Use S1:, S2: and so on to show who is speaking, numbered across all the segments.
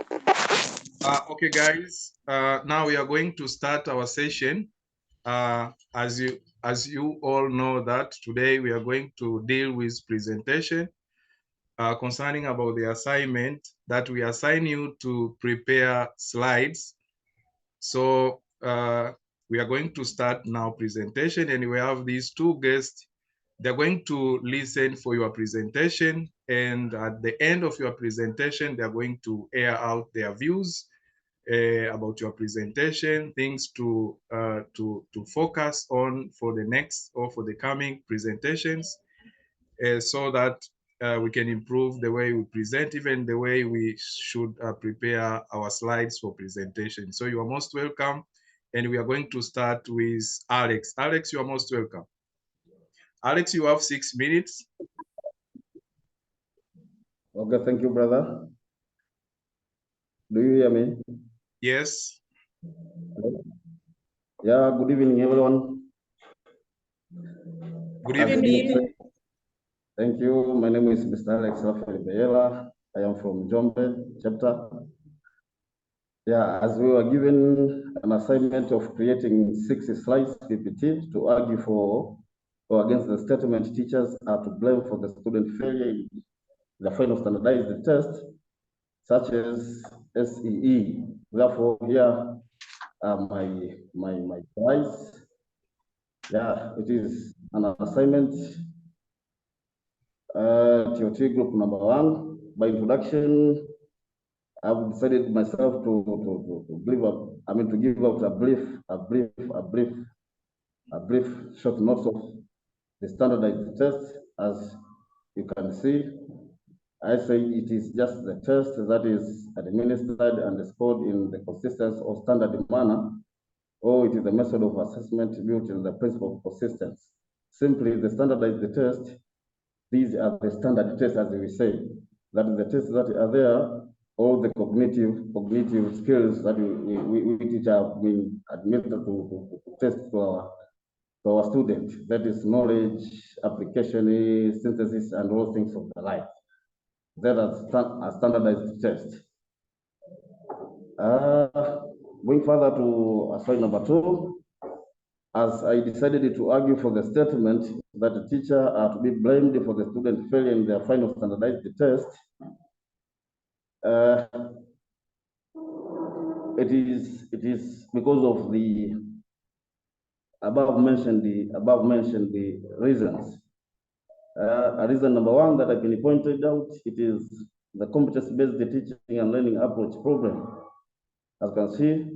S1: Okay, guys. Now we are going to start our session. As you all know that today we are going to deal with presentation concerning about the assignment that we assign you to prepare slides. So we are going to start now presentation, and we have these two guests. They're going to listen for your presentation, and at the end of your presentation, they're going to air out their views about your presentation, things to focus on for the next or for the coming presentations, so that we can improve the way we present, even the way we should prepare our slides for presentation. So you are most welcome, and we are going to start with Alex. Alex, you are most welcome. Alex, you have 6 minutes.
S2: Okay, thank you, brother. Do you hear me?
S1: Yes.
S2: Yeah, good evening, everyone.
S1: Good evening.
S2: Thank you. My name is Mr. Alex Rafael Beyela. I am from Jombe chapter. Yeah, as we were given an assignment of creating 6 slides PPT to argue for or against the statement teachers are to blame for the student failure in the final standardized test, such as SEE. Therefore, here are my prize. Yeah, it is an assignment. TOT group number 1. By introduction, I've decided myself to give up. I mean, to give out a brief short notes of the standardized test. As you can see, I say it is just the test that is administered and scored in the consistent or standard manner, or it is a method of assessment built in the principle of persistence. Simply, the standardized test, these are the standard tests, as we say. That is the tests that are there, all the cognitive skills that we teach have been administered to test to our students. That is knowledge, application, synthesis, and all things of the like. That are a standardized test. Going further to assignment number 2, as I decided to argue for the statement that the teacher are to be blamed for the student failing in their final standardized test, it is because of the above mentioned reasons. Reason number 1 that has been pointed out, it is the competence-based teaching and learning approach problem. As you can see,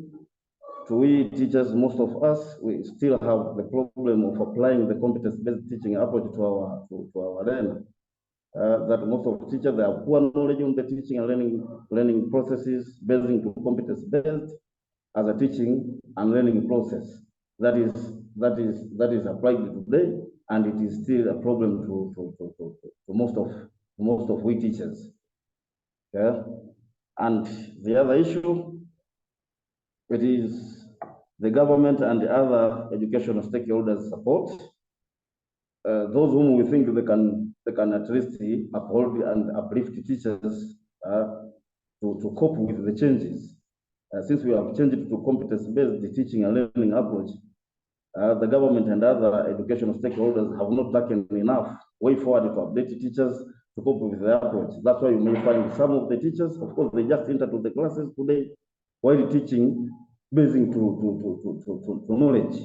S2: to we teachers, most of us, we still have the problem of applying the competence-based teaching approach to our learner. That most of the teachers, they have poor knowledge on the teaching and learning processes based to competence-based as a teaching and learning process. That is applied today, and it is still a problem to most of we teachers. Yeah, and the other issue, it is the government and the other educational stakeholders support. Those whom we think they can at least uphold and uplift teachers to cope with the changes. Since we have changed to competence-based teaching and learning approach, the government and other educational stakeholders have not taken enough way forward to update teachers to cope with the approach. That's why you may find some of the teachers, of course, they just enter to the classes today while teaching basing to knowledge.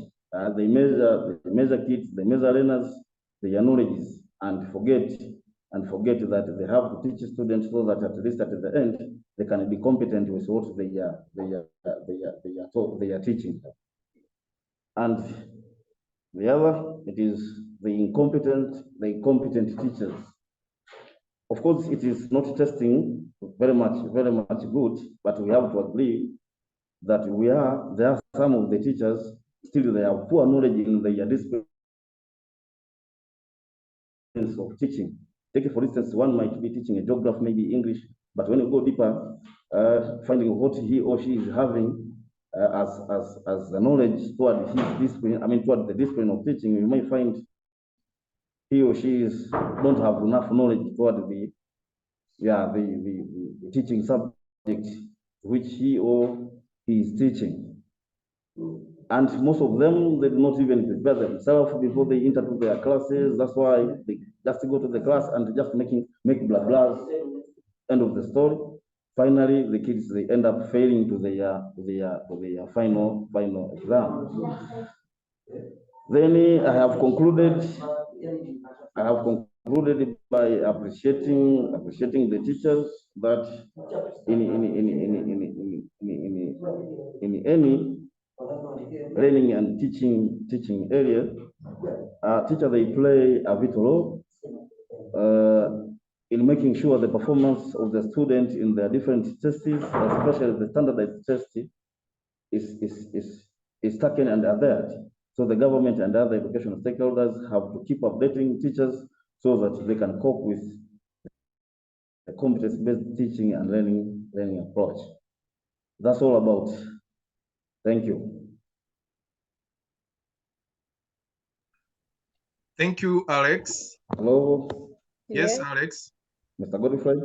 S2: They measure kids, they measure learners, their knowledges, and forget that they have to teach students so that at least at the end they can be competent with what they are teaching. And the other, it is the incompetent teachers. Of course, it is not testing very much good, but we have to agree that there are some of the teachers still they have poor knowledge in their discipline of teaching. Take for instance, one might be teaching a geography, maybe English, but when you go deeper, finding what he or she is having as the knowledge toward his discipline, toward the discipline of teaching, you may find he or she don't have enough knowledge toward the teaching subject which he or he is teaching. And most of them, they do not even prepare themselves before they enter to their classes. That's why they just go to the class and just make blah blahs. End of the story. Finally, the kids, they end up failing to their final exam. Then I have concluded by appreciating the teachers that in any learning and teaching area, teacher, they play a vital role in making sure the performance of the student in their different tests, especially the standardized test, is taken and adhered. So the government and other educational stakeholders have to keep updating teachers so that they can cope with the competence-based teaching and learning approach. That's all about. Thank you.
S1: Thank you, Alex.
S2: Hello.
S1: Yes, Alex.
S2: Mr. Godfrey.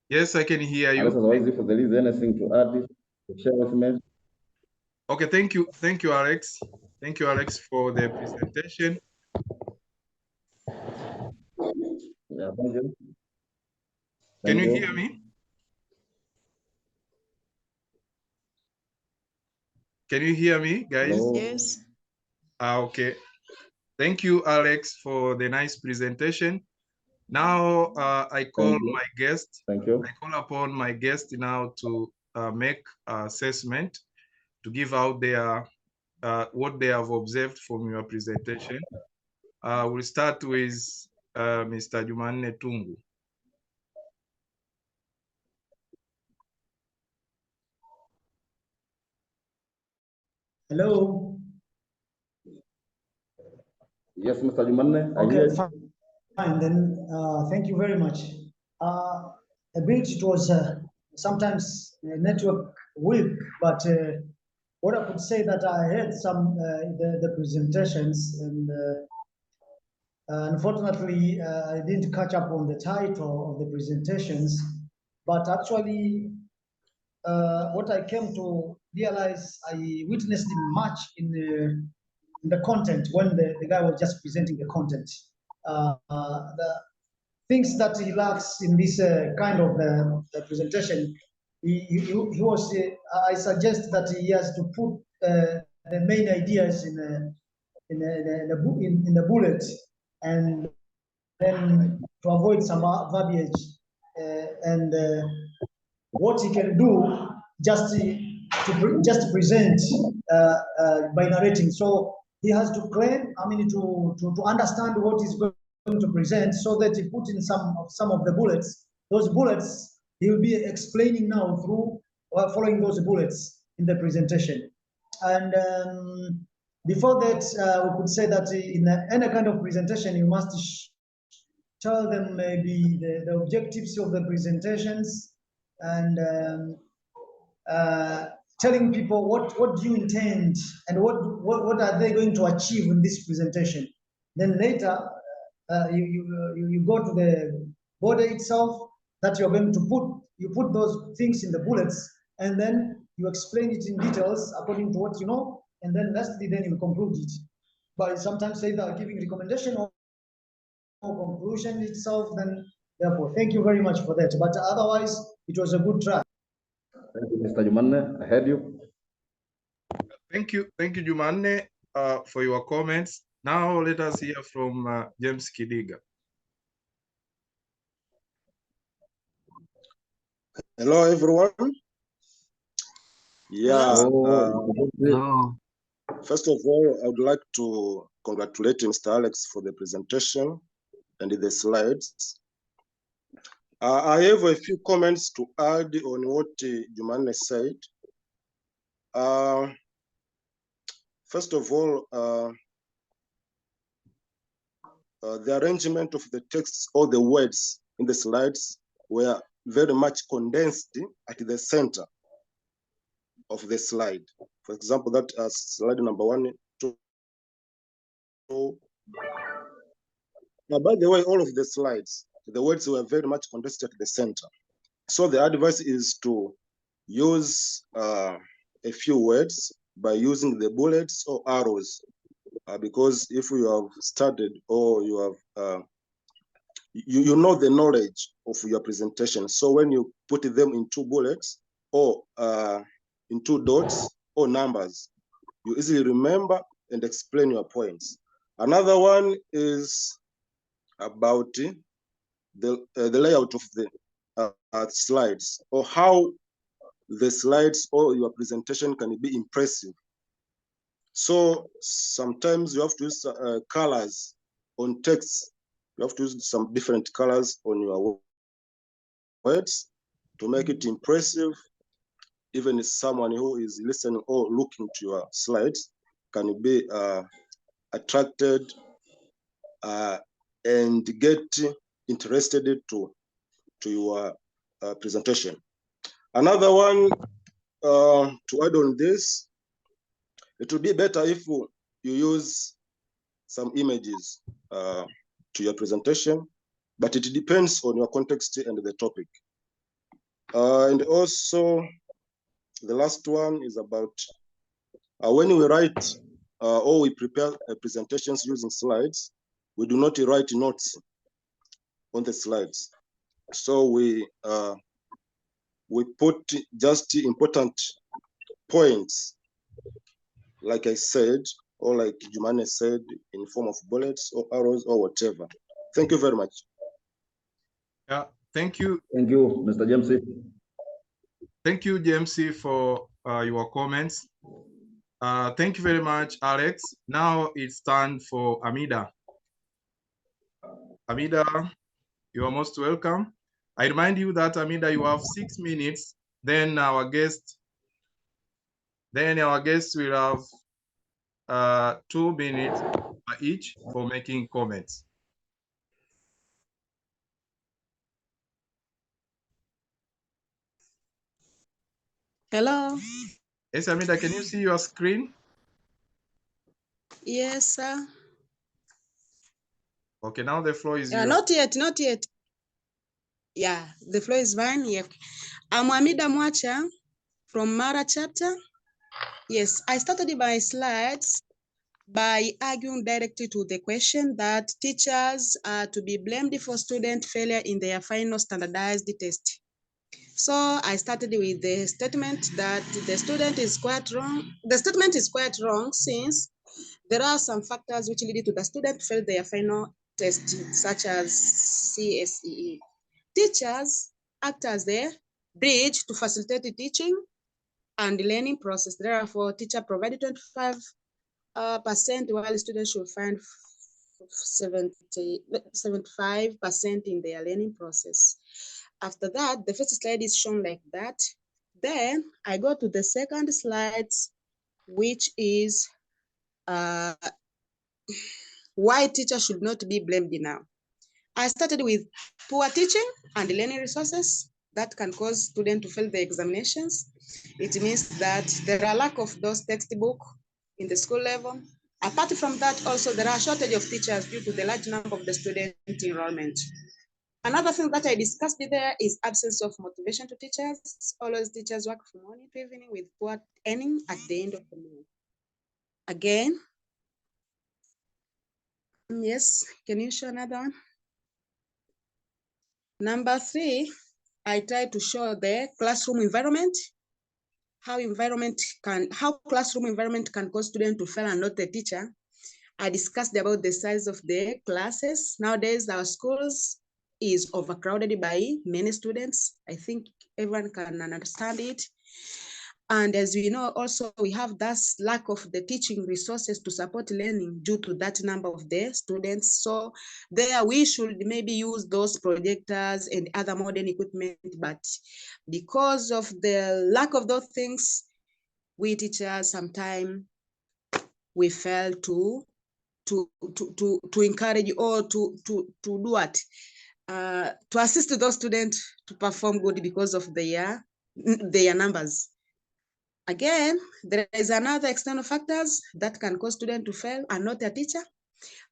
S1: Yes, I can hear you.
S2: Otherwise, if there is anything to add, to share with me.
S1: Okay, thank you, Alex. Thank you, Alex, for the presentation.
S2: Yeah, thank you.
S1: Can you hear me? Can you hear me, guys?
S2: Hello.
S3: Yes.
S1: Okay. Thank you, Alex, for the nice presentation. Now I call my guest.
S2: Thank you.
S1: I call upon my guest now to make assessment, to give out their what they have observed from your presentation. We'll start with Mr. Jumanne Tungu.
S4: Hello.
S2: Yes, Mr. Jumanne.
S4: Okay, fine. Then thank you very much. A bit, it was sometimes network weak, but what I could say that I heard some the presentations, and unfortunately I didn't catch up on the title of the presentations, but actually what I came to realize, I witnessed much in the content when the guy was just presenting the content. The things that he lacks in this kind of the presentation, he was, I suggest that he has to put the main ideas in the bullet, and then to avoid some verbiage, and what he can do just to present by narrating. So he has to claim, I mean, to understand what he's going to present, so that he put in some of the bullets. Those bullets he will be explaining now through following those bullets in the presentation. And before that, we could say that in any kind of presentation, you must tell them maybe the objectives of the presentations, and telling people what do you intend, and what are they going to achieve in this presentation. Then later, you go to the body itself that you're going to put those things in the bullets, and then you explain it in details according to what you know, and then lastly, then you conclude it by sometimes either giving recommendation or conclusion itself. Then therefore, thank you very much for that. But otherwise, it was a good try.
S2: Thank you, Mr. Jumanne. I heard you.
S1: Thank you, Jumanne, for your comments. Now let us hear from James Kidiga.
S5: Hello, everyone. Yeah. First of all, I would like to congratulate Mr. Alex for the presentation and the slides. I have a few comments to add on what Jumanne said. First of all, the arrangement of the texts or the words in the slides were very much condensed at the center of the slide. For example, that slide number 1, 2. Now, by the way, all of the slides, the words were very much condensed at the center. So the advice is to use a few words by using the bullets or arrows, because if you have studied or you have you know the knowledge of your presentation. So when you put them in two bullets or in two dots or numbers, you easily remember and explain your points. Another one is about the layout of the slides, or how the slides or your presentation can be impressive. So sometimes you have to use colors on text. You have to use some different colors on your words to make it impressive. Even if someone who is listening or looking to your slides can be attracted and get interested to your presentation. Another one, to add on this, it would be better if you use some images to your presentation, but it depends on your context and the topic. And also, the last one is about when we write or we prepare presentations using slides, we do not write notes on the slides. So we put just important points, like I said, or like Jumane said, in form of bullets or arrows or whatever. Thank you very much.
S1: Yeah, thank you.
S2: Thank you, Mr. James.
S1: Thank you, James, for your comments. Thank you very much, Alex. Now it's time for Amida. Amida, you are most welcome. I remind you that, Amida, you have 6 minutes. Then our guest will have 2 minutes each for making comments.
S3: Hello.
S1: Yes, Amida, can you see your screen?
S3: Yes, sir.
S1: Okay, now the floor is yours.
S3: Not yet, not yet. Yeah, the floor is fine. Yeah. I'm Amida Mwacha from Mara chapter. Yes, I started my slides by arguing directly to the question that teachers are to be blamed for student failure in their final standardized test. So I started with the statement that the student is quite wrong. The statement is quite wrong since there are some factors which lead to the student fail their final test, such as CSEE. Teachers act as the bridge to facilitate the teaching and the learning process. Therefore, teacher provided 25% while students should find 75% in their learning process. After that, the first slide is shown like that. Then I go to the second slide, which is why teachers should not be blamed now. I started with poor teaching and learning resources that can cause students to fail the examinations. It means that there are lack of those textbooks in the school level. Apart from that, also there are shortage of teachers due to the large number of the student enrollment. Another thing that I discussed there is absence of motivation to teachers. Always teachers work from morning to evening with poor earning at the end of the month. Again, yes, can you show another one? Number 3, I try to show the classroom environment, how classroom environment can cause students to fail and not the teacher. I discussed about the size of the classes. Nowadays, our schools is overcrowded by many students. I think everyone can understand it. And as we know, also we have that lack of the teaching resources to support learning due to that number of the students. So there we should maybe use those projectors and other modern equipment, but because of the lack of those things, we teachers sometimes we fail to encourage or to do what? To assist those students to perform good because of their numbers. Again, there is another external factors that can cause students to fail and not a teacher.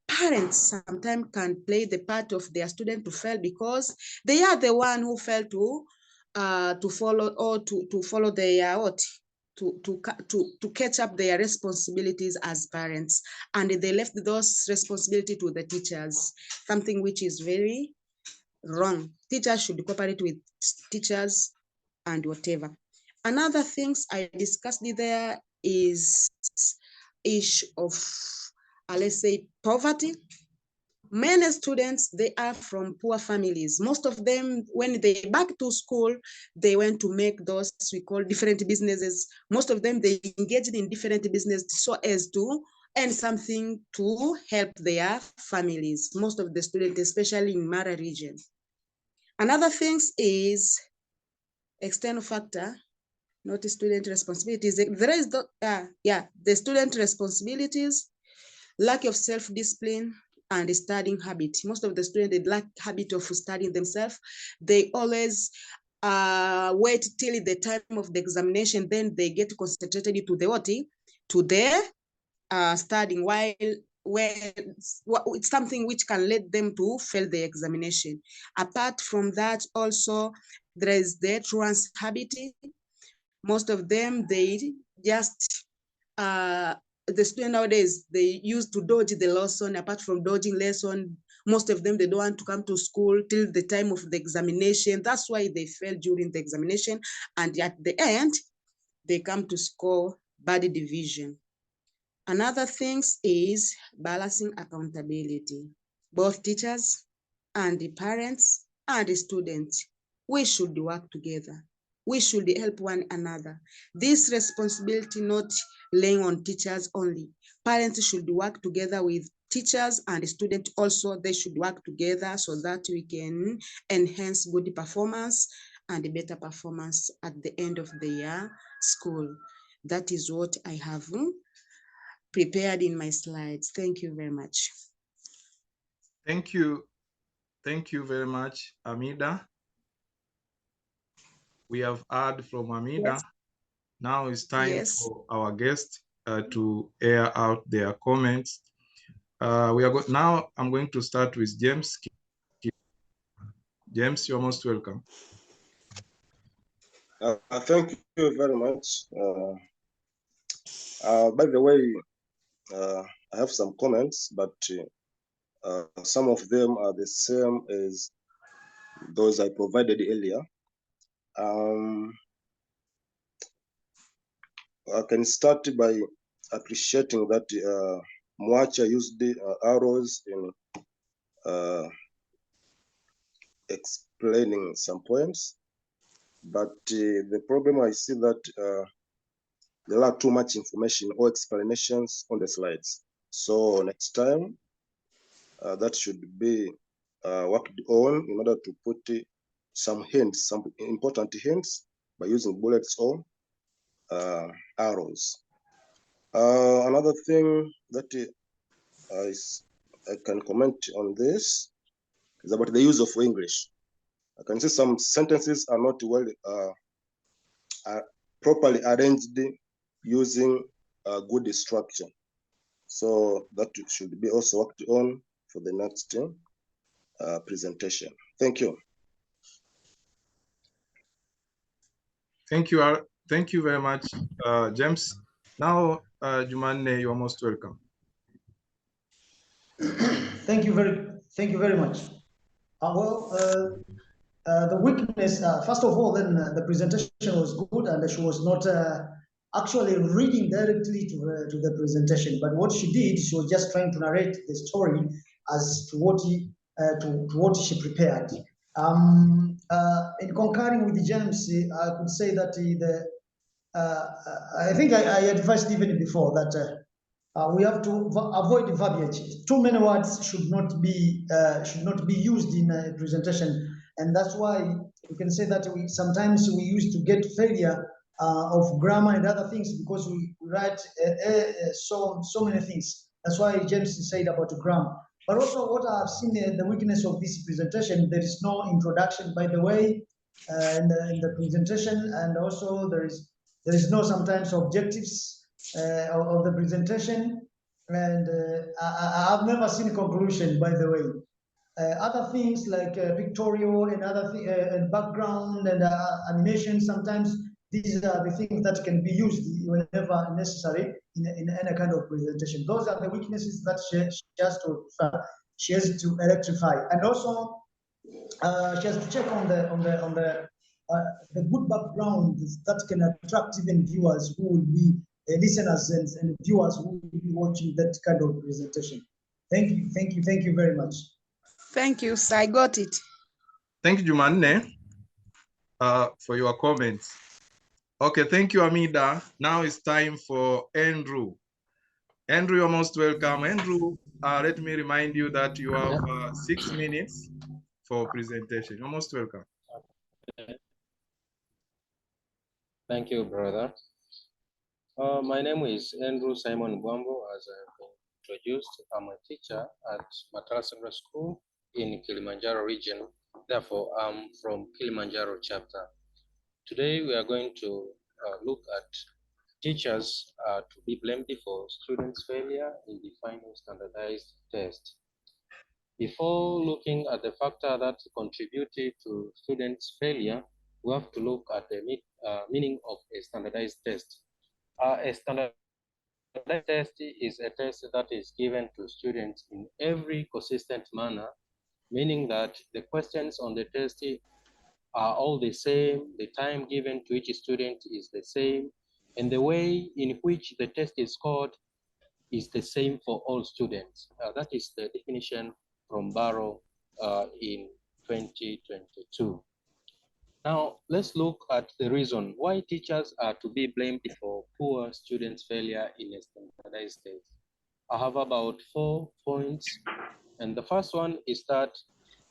S3: Parents sometimes can play the part of their student to fail because they are the one who fail to to follow or to follow their what to catch up their responsibilities as parents, and they left those responsibility to the teachers, something which is very wrong. Teachers should cooperate with teachers and whatever. Another things I discussed there is issue of let's say poverty. Many students, they are from poor families. Most of them, when they back to school, they went to make those we call different businesses. Most of them, they engaged in different business so as to earn something to help their families. Most of the students, especially in Mara region. Another thing is external factor, not student responsibilities. There is the student responsibilities, lack of self-discipline, and studying habit. Most of the students, they lack habit of studying themselves. They always wait till the time of the examination, then they get concentrated to the what? To their studying, while it's something which can lead them to fail the examination. Apart from that, also, there is the truance habit. Most of them, they just the student nowadays, they used to dodge the lesson. Apart from dodging lesson, most of them, they don't want to come to school till the time of the examination. That's why they fail during the examination. And at the end, they come to score bad division. Another thing is balancing accountability. Both teachers and the parents and the students, we should work together. We should help one another. This responsibility not laying on teachers only. Parents should work together with teachers, and students also, they should work together so that we can enhance good performance and better performance at the end of the year school. That is what I have prepared in my slides. Thank you very much.
S1: Thank you. Thank you very much, Amida. We have heard from Amida.
S3: Yes.
S1: Now it's time
S3: Yes.
S1: for our guest to air out their comments. Now I'm going to start with James. James, you're most welcome.
S5: Thank you very much. By the way, I have some comments, but some of them are the same as those I provided earlier. I can start by appreciating that Mwacha used the arrows in explaining some points, but the problem I see that there are too much information or explanations on the slides. So next time, that should be worked on in order to put some hints, some important hints by using bullets or arrows. Another thing that I can comment on this is about the use of English. I can see some sentences are not well properly arranged using good structure. So that should be also worked on for the next presentation. Thank you.
S1: Thank you very much, James. Now, Jumanne, you're most welcome.
S4: Thank you very much. The weakness, first of all, then the presentation was good, and she was not actually reading directly to the presentation. But what she did, she was just trying to narrate the story as to what she prepared. In concurring with James, I could say that I think I advised even before that we have to avoid verbiage. Too many words should not be used in a presentation, and that's why we can say that sometimes we used to get failure of grammar and other things because we write so many things. That's why James said about grammar. But also, what I've seen the weakness of this presentation, there is no introduction, by the way, in the presentation, and also there is no sometimes objectives of the presentation, and I've never seen conclusion, by the way. Other things like pictorial and other and background and animation, sometimes these are the things that can be used whenever necessary in any kind of presentation. Those are the weaknesses that she has to rectify, and also she has to check on the good background that can attract even viewers who will be listeners and viewers who will be watching that kind of presentation. Thank you very much.
S3: Thank you, sir. I got it.
S1: Thank you, Jumanne, for your comments. Okay, thank you, Amida. Now it's time for Andrew. Andrew, you're most welcome. Andrew, let me remind you that you have 6 minutes for presentation. You're most welcome.
S6: Thank you, brother. My name is Andrew Simon Bwambo, as I've been introduced. I'm a teacher at Matala Secondary School in Kilimanjaro region. Therefore, I'm from Kilimanjaro chapter. Today, we are going to look at teachers to be blamed for students' failure in the final standardized test. Before looking at the factor that contributed to students' failure, we have to look at the meaning of a standardized test. A standardized test is a test that is given to students in every consistent manner, meaning that the questions on the test are all the same, the time given to each student is the same, and the way in which the test is scored is the same for all students. That is the definition from Barrow in 2022. Now, let's look at the reason why teachers are to be blamed for poor students' failure in a standardized test. I have about 4 points, and the first one is that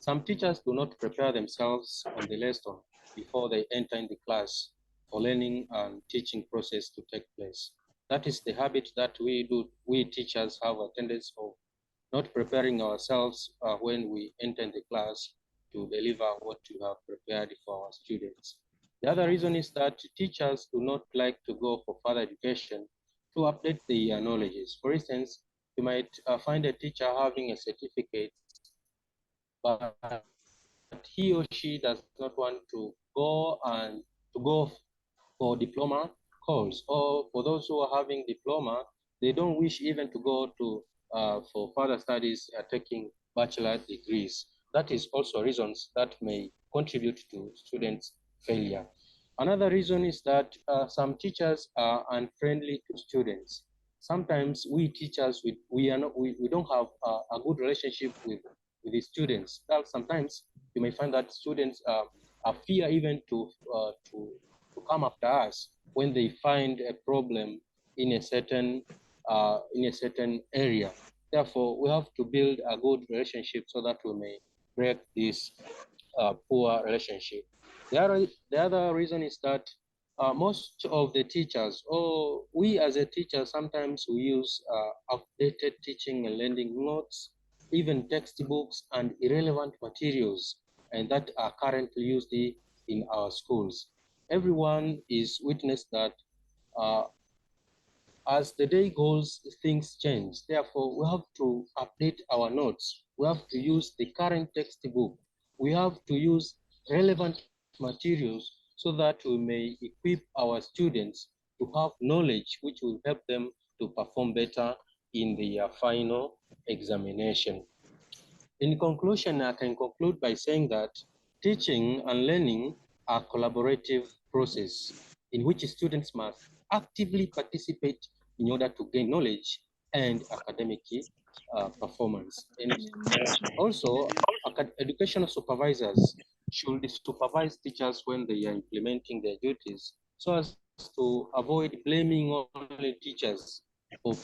S6: some teachers do not prepare themselves on the lesson before they enter in the class for learning and teaching process to take place. That is the habit that we teachers have a tendency of not preparing ourselves when we enter in the class to deliver what we have prepared for our students. The other reason is that teachers do not like to go for further education to update their knowledges. For instance, you might find a teacher having a certificate, but he or she does not want to go for diploma course, or for those who are having diploma, they don't wish even to go to for further studies taking bachelor degrees. That is also reasons that may contribute to students' failure. Another reason is that some teachers are unfriendly to students. Sometimes we teachers, we don't have a good relationship with the students. Sometimes you may find that students fear even to come after us when they find a problem in a certain area. Therefore, we have to build a good relationship so that we may break this poor relationship. The other reason is that most of the teachers, or we as a teacher, sometimes we use outdated teaching and learning notes, even textbooks and irrelevant materials, and that are currently used in our schools. Everyone is witness that as the day goes, things change. Therefore, we have to update our notes. We have to use the current textbook. We have to use relevant materials so that we may equip our students to have knowledge which will help them to perform better in the final examination. In conclusion, I can conclude by saying that teaching and learning are collaborative process in which students must actively participate in order to gain knowledge and academic performance. And also, educational supervisors should supervise teachers when they are implementing their duties so as to avoid blaming only teachers for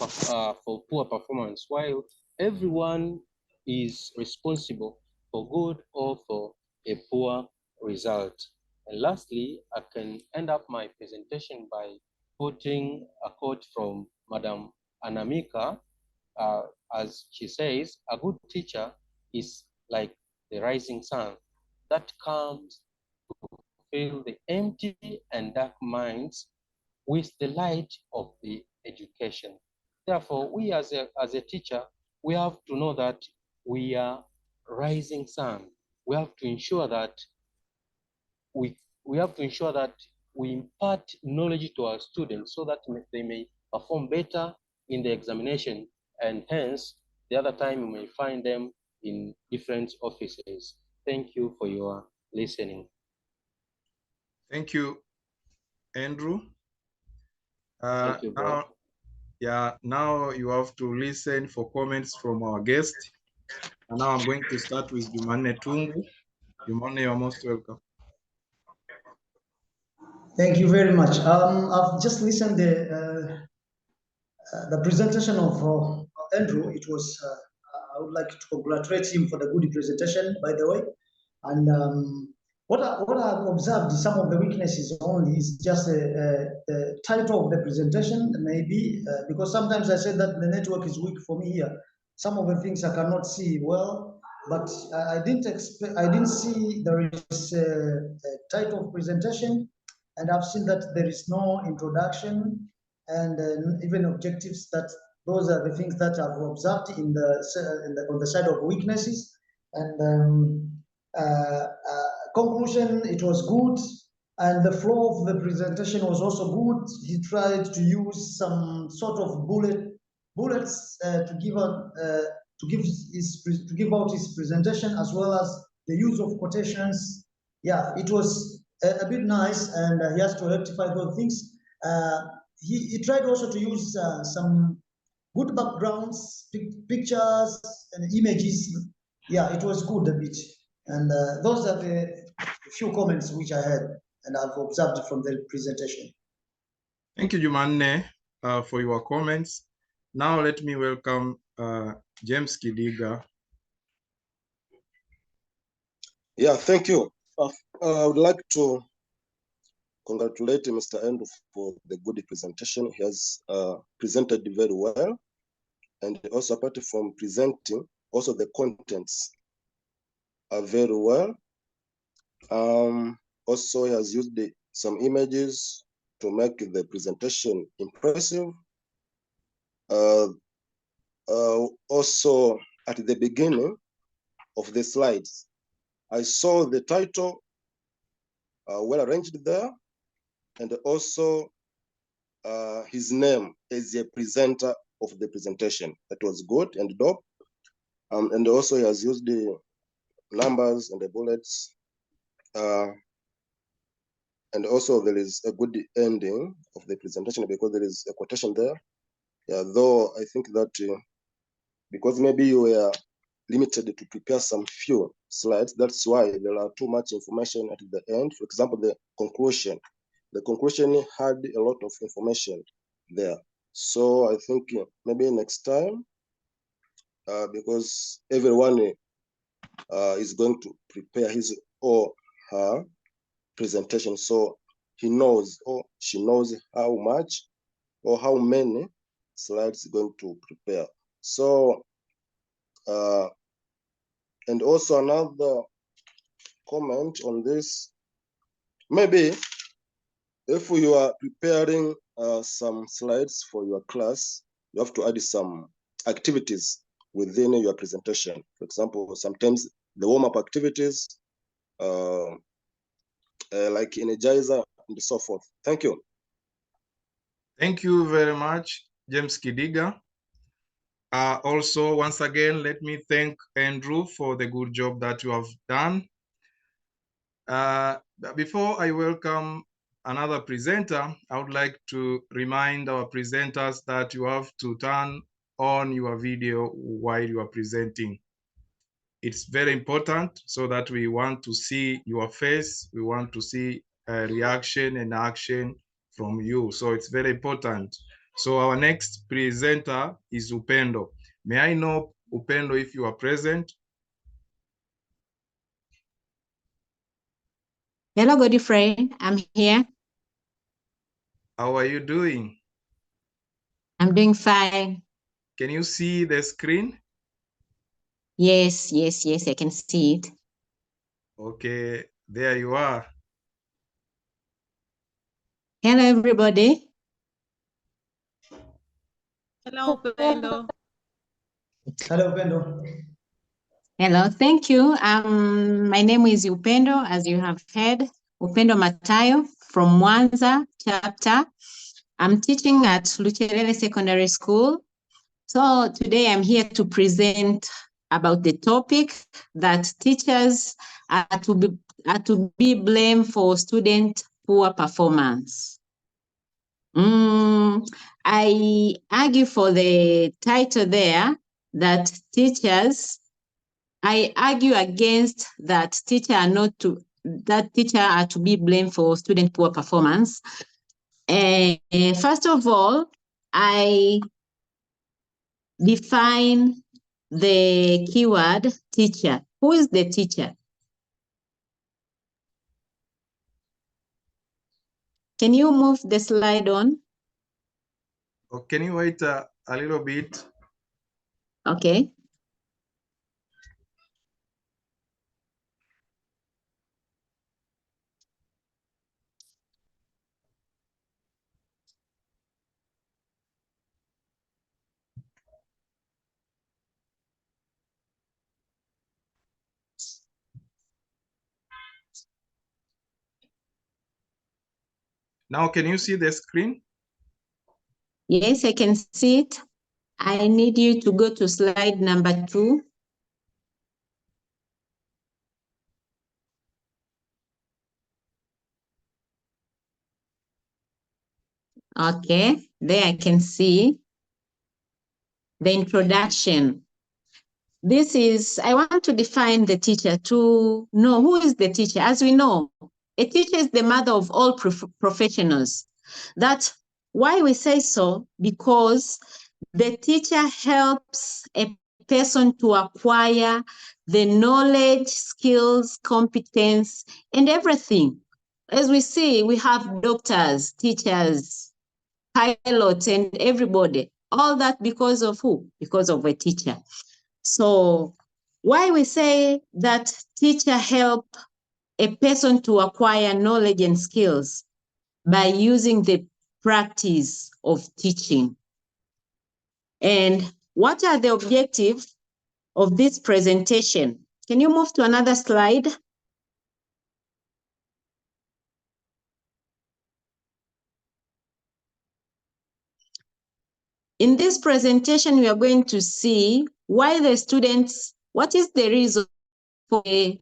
S6: poor performance, while everyone is responsible for good or for a poor result. And lastly, I can end up my presentation by quoting a quote from Madam Anamika, as she says, a good teacher is like the rising sun that comes to fill the empty and dark minds with the light of the education. Therefore, we as a teacher, we have to know that we are rising sun. We have to ensure that we impart knowledge to our students so that they may perform better in the examination, and hence the other time you may find them in different offices. Thank you for your listening.
S1: Thank you, Andrew.
S6: Thank you, bro.
S1: Now you have to listen for comments from our guest. And now I'm going to start with Jumanne Tungu. Jumanne, you're most welcome.
S4: Thank you very much. I've just listened the presentation of Andrew. It was I would like to congratulate him for the good presentation, by the way. And what I've observed, some of the weaknesses only is just the title of the presentation, maybe because sometimes I said that the network is weak for me here. Some of the things I cannot see well, but I didn't see there is a title of presentation, and I've seen that there is no introduction and even objectives. That those are the things that I've observed on the side of weaknesses. And conclusion, it was good, and the flow of the presentation was also good. He tried to use some sort of bullets to give out his presentation, as well as the use of quotations. Yeah, it was a bit nice, and he has to rectify those things. He tried also to use some good backgrounds, pictures and images. Yeah, it was good a bit. And those are the few comments which I had and I've observed from the presentation.
S1: Thank you, Jumanne, for your comments. Now let me welcome James Kidiga.
S5: Yeah, thank you. I would like to congratulate Mr. Andrew for the good presentation. He has presented very well, and also apart from presenting, also the contents are very well. Also, he has used some images to make the presentation impressive. Also, at the beginning of the slides, I saw the title well arranged there, and also his name as a presenter of the presentation. That was good and dope. And also he has used the numbers and the bullets. And also there is a good ending of the presentation because there is a quotation there. Yeah, though I think that because maybe you were limited to prepare some few slides, that's why there are too much information at the end. For example, the conclusion. The conclusion had a lot of information there. So I think maybe next time, because everyone is going to prepare his or her presentation, so he knows or she knows how much or how many slides going to prepare. So, and also another comment on this, maybe if you are preparing some slides for your class, you have to add some activities within your presentation. For example, sometimes the warm-up activities, like Energizer and so forth. Thank you.
S1: Thank you very much, James Kidiga. Also, once again, let me thank Andrew for the good job that you have done. Before I welcome another presenter, I would like to remind our presenters that you have to turn on your video while you are presenting. It's very important so that we want to see your face. We want to see a reaction and action from you. So it's very important. So our next presenter is Upendo. May I know, Upendo, if you are present?
S7: Hello, Godfrey. I'm here.
S1: How are you doing?
S7: I'm doing fine.
S1: Can you see the screen?
S7: Yes, I can see it.
S1: Okay, there you are.
S7: Hello, everybody.
S3: Hello, Upendo.
S4: Hello, Pendo.
S7: Hello, thank you. My name is Upendo, as you have heard, Upendo Matayo from Mwanza chapter. I'm teaching at Lucherere Secondary School. So today I'm here to present about the topic that teachers are to be blamed for student poor performance. I argue for the title there that I argue against that teachers are to be blamed for student poor performance. First of all, I define the keyword teacher. Who is the teacher? Can you move the slide on?
S1: Or can you wait a little bit?
S7: Okay.
S1: Now, can you see the screen?
S7: Yes, I can see it. I need you to go to slide number 2. Okay, there I can see the introduction. I want to define the teacher to know who is the teacher. As we know, a teacher is the mother of all professionals. That's why we say so, because the teacher helps a person to acquire the knowledge, skills, competence, and everything. As we see, we have doctors, teachers, pilots, and everybody. All that because of who? Because of a teacher. So why we say that teacher help a person to acquire knowledge and skills by using the practice of teaching. And what are the objectives of this presentation? Can you move to another slide? In this presentation, we are going to see why the students, what is the reason for the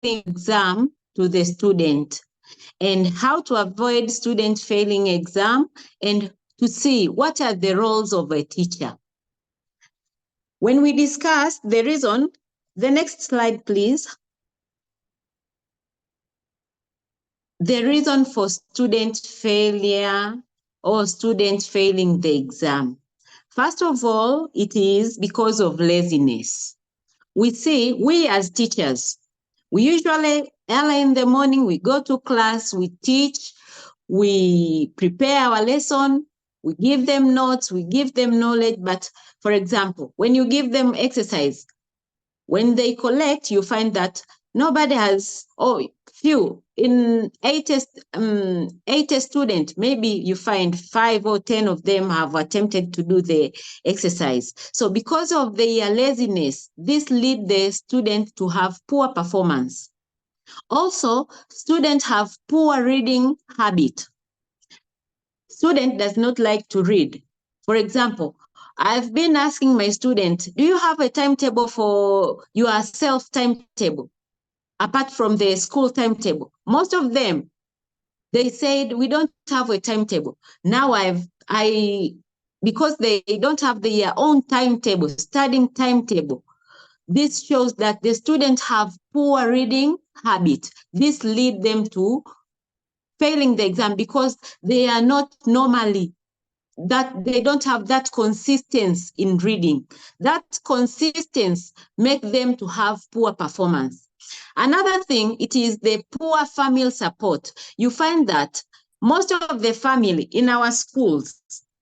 S7: exam to the student, and how to avoid student failing exam, and to see what are the roles of a teacher. When we discuss the reason, the next slide, please. The reason for student failure or student failing the exam. First of all, it is because of laziness. We as teachers, we usually early in the morning, we go to class, we teach, we prepare our lesson, we give them notes, we give them knowledge. But for example, when you give them exercise, when they collect, you find that nobody has, few, in 80 students, maybe you find 5 or 10 of them have attempted to do the exercise. So because of their laziness, this leads the student to have poor performance. Also, students have poor reading habit. Student does not like to read. For example, I've been asking my student, do you have a timetable for your self-timetable, apart from the school timetable? Most of them, they said, we don't have a timetable. Now because they don't have their own timetable, studying timetable, this shows that the students have poor reading habit. This leads them to failing the exam because they are not normally, that they don't have that consistency in reading. That consistency makes them to have poor performance. Another thing, it is the poor family support. You find that most of the family in our schools,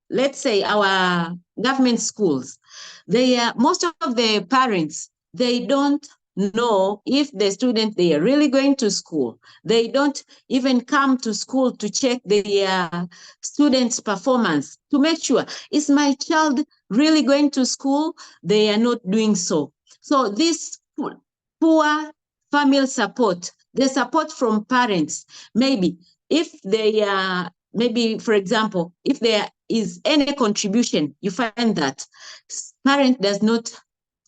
S7: let's say our government schools, most of the parents, they don't know if the student, they are really going to school. They don't even come to school to check their students' performance to make sure, is my child really going to school? They are not doing so. So this poor family support, the support from parents. Maybe if they are, maybe for example, if there is any contribution, you find that parent does not,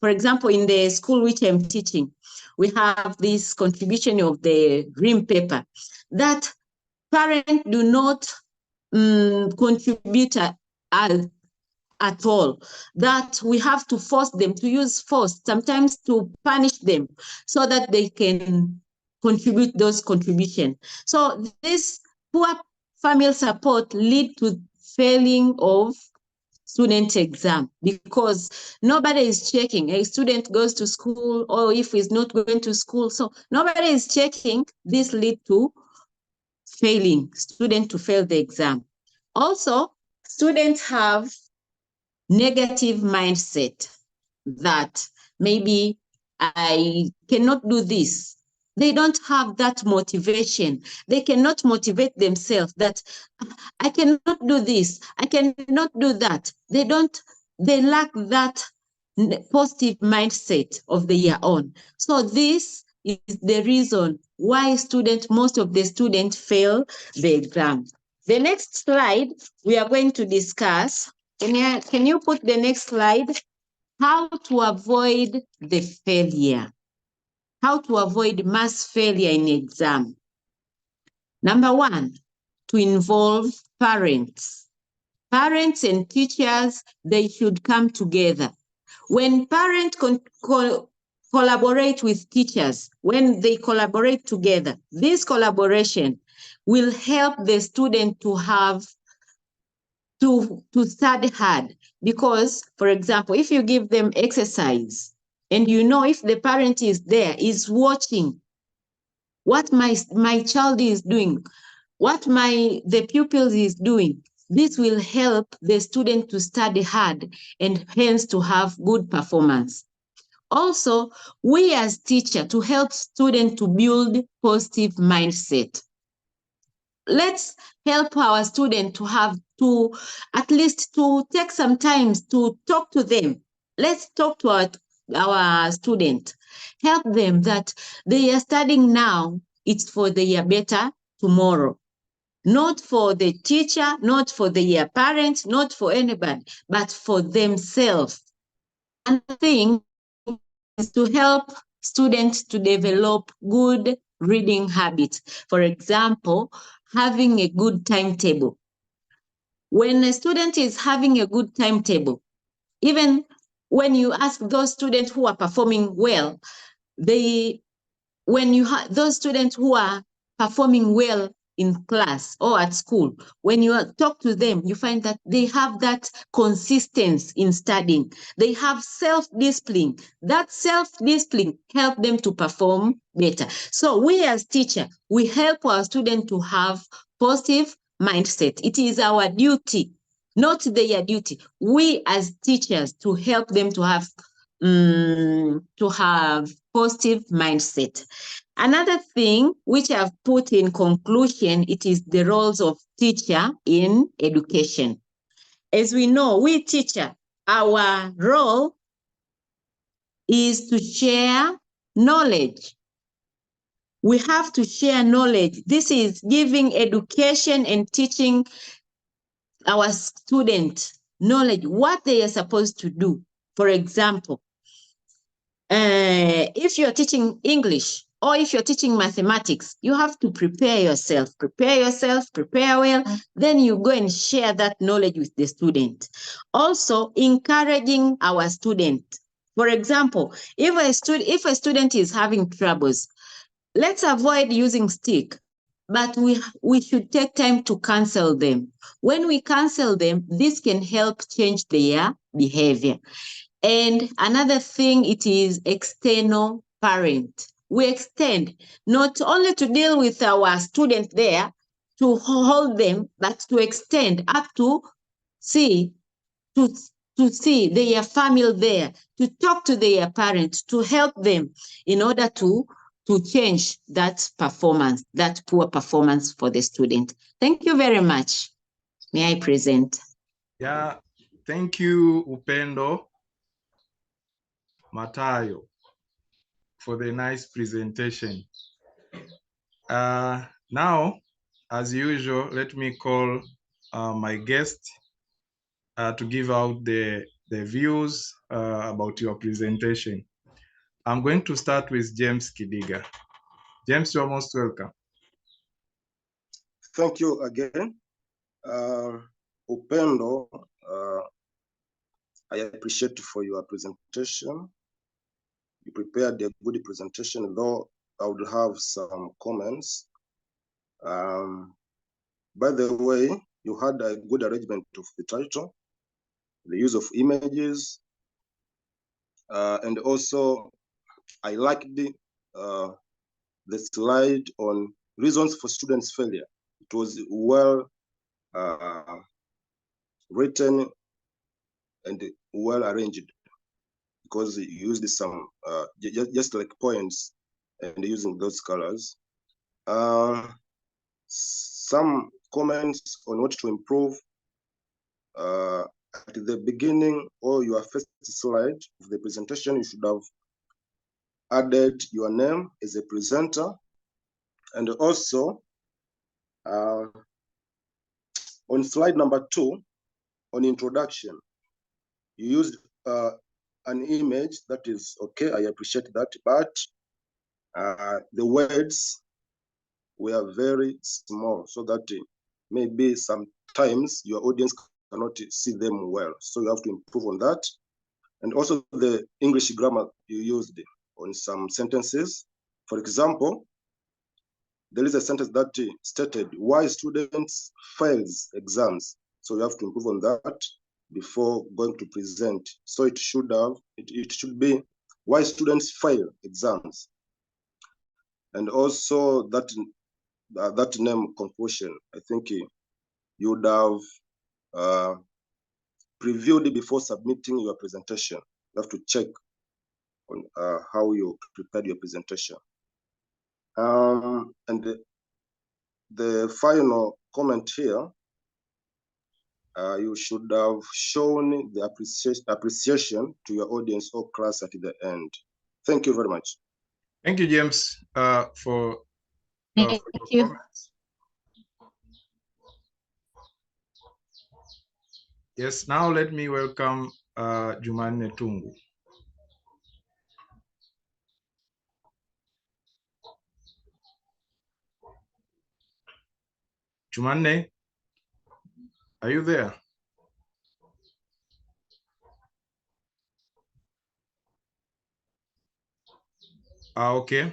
S7: for example, in the school which I'm teaching, we have this contribution of the green paper that parents do not contribute at all, that we have to force them to use force, sometimes to punish them so that they can contribute those contributions. So this poor family support lead to failing of student exam because nobody is checking. A student goes to school, or if he's not going to school, so nobody is checking. This lead to failing, student to fail the exam. Also, students have negative mindset that maybe I cannot do this. They don't have that motivation. They cannot motivate themselves that I cannot do this, I cannot do that. They lack that positive mindset of their own. So this is the reason why most of the students fail the exam. The next slide, we are going to discuss. Can you put the next slide? How to avoid the failure. How to avoid mass failure in exam. Number one, to involve parents. Parents and teachers, they should come together. When parents collaborate with teachers, when they collaborate together, this collaboration will help the student to have to study hard. Because, for example, if you give them exercise and you know if the parent is there, is watching what my child is doing, what the pupil is doing, this will help the student to study hard and hence to have good performance. Also, we as teachers, to help students to build positive mindset. Let's help our students to have to at least to take some time to talk to them. Let's talk to our students. Help them that they are studying now, it's for their better tomorrow. Not for the teacher, not for their parents, not for anybody, but for themselves. Another thing is to help students to develop good reading habits. For example, having a good timetable. When a student is having a good timetable, even when you ask those students who are performing well, when you have those students who are performing well in class or at school, when you talk to them, you find that they have that consistency in studying. They have self-discipline. That self-discipline helps them to perform better. So we as teachers, we help our students to have positive mindset. It is our duty, not their duty. We as teachers to help them to have positive mindset. Another thing which I've put in conclusion, it is the roles of teacher in education. As we know, we teacher, our role is to share knowledge. We have to share knowledge. This is giving education and teaching our students knowledge, what they are supposed to do. For example, if you're teaching English or if you're teaching mathematics, you have to prepare yourself, prepare well, then you go and share that knowledge with the student. Also, encouraging our student. For example, if a student is having troubles, let's avoid using stick, but we should take time to counsel them. When we counsel them, this can help change their behavior. And another thing, it is external parent. We extend not only to deal with our students there, to hold them, but to extend up to see their family there, to talk to their parents, to help them in order to change that performance, that poor performance for the student. Thank you very much. May I present?
S1: Yeah, thank you, Upendo Matayo. for the nice presentation. Now, as usual, let me call my guest to give out the views about your presentation. I'm going to start with James Kidiga. James, you're most welcome.
S5: Thank you again. Upendo, I appreciate for your presentation. You prepared a good presentation, though I would have some comments. By the way, you had a good arrangement of the title, the use of images, and also I liked the slide on reasons for students' failure. It was well written and well arranged because you used some just like points and using those colors. Some comments on what to improve. At the beginning or your first slide of the presentation, you should have added your name as a presenter, and also on slide number 2, on introduction, you used an image that is okay. I appreciate that, but the words were very small, so that maybe sometimes your audience cannot see them well. So you have to improve on that. And also the English grammar you used on some sentences. For example, there is a sentence that stated why students fails exams. So you have to improve on that before going to present. So it should be why students fail exams. And also that name confusion, I think you would have previewed before submitting your presentation. You have to check on how you prepared your presentation. And the final comment here, you should have shown the appreciation to your audience or class at the end. Thank you very much.
S1: Thank you, James, for
S7: Thank
S1: your
S7: you.
S1: comments. Yes, now let me welcome Jumanne Tungu. Jumanne, are you there? Okay.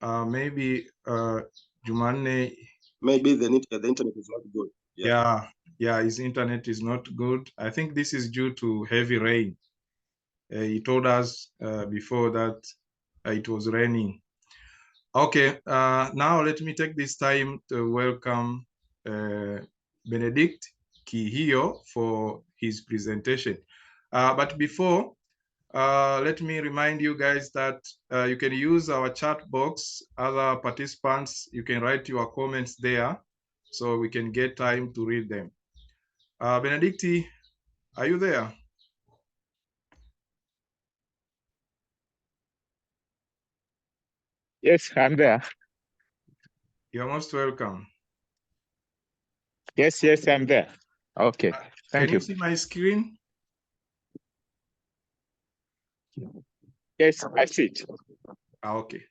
S1: Maybe Jumanne.
S5: Maybe the internet is not good.
S1: Yeah, his internet is not good. I think this is due to heavy rain. He told us before that it was raining. Okay, now let me take this time to welcome Benedict Kihio for his presentation. But before, let me remind you guys that you can use our chat box. Other participants, you can write your comments there so we can get time to read them. Benedicti, are you there?
S8: Yes, I'm there.
S1: You're most welcome.
S8: Yes, I'm there. Okay, thank
S1: Can
S8: you.
S1: you see my screen?
S8: Yes, I see it.
S1: Okay.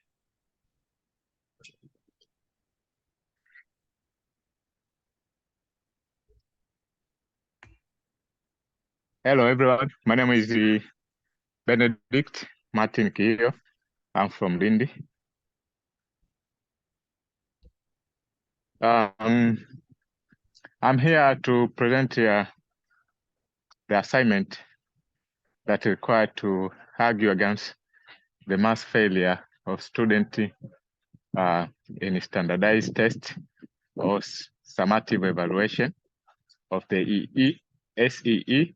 S8: Hello, everyone. My name is Benedict Martin Kihio. I'm from Lindi. I'm here to present the assignment that required to argue against the mass failure of student in standardized test or summative evaluation of the SEE,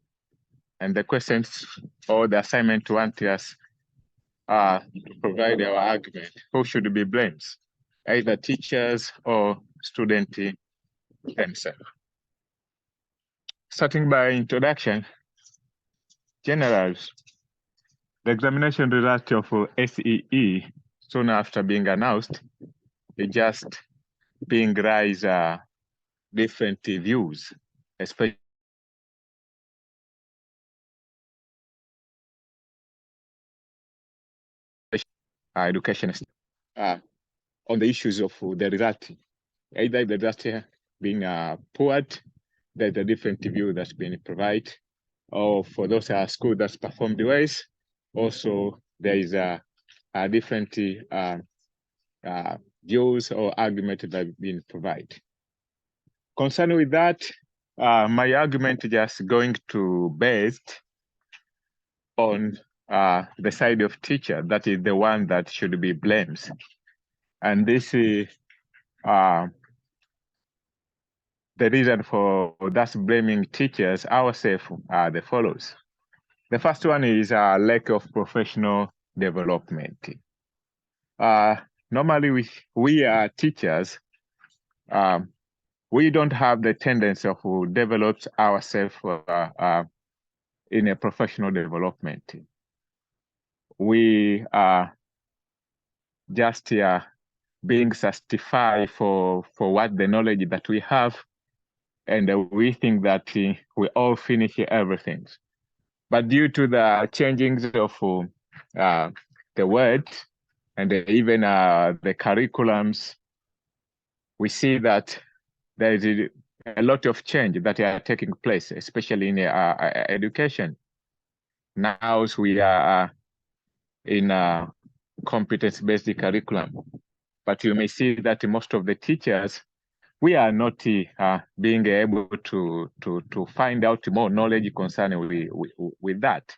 S8: and the questions or the assignment want us to provide our argument. Who should be blamed? Either teachers or student themselves. Starting by introduction, generals, The examination result of SEE soon after being announced, it just being raised different views, especially education on the issues of the result. Either the result being poured, there's a different view that's been provided, or for those schools that's performed ways, also there is a different views or argument that have been provided. Concerned with that, my argument just going to based on the side of teacher, that is the one that should be blamed. And this is the reason for us blaming teachers ourselves are the follows. The first one is a lack of professional development. Normally, we are teachers. We don't have the tendency of develop ourselves in a professional development. We are just being certified for what the knowledge that we have, and we think that we all finish everything. But due to the changings of the world and even the curriculums, we see that there is a lot of change that are taking place, especially in education. Now we are in a competence-based curriculum, but you may see that most of the teachers, we are not being able to find out more knowledge concerning with that.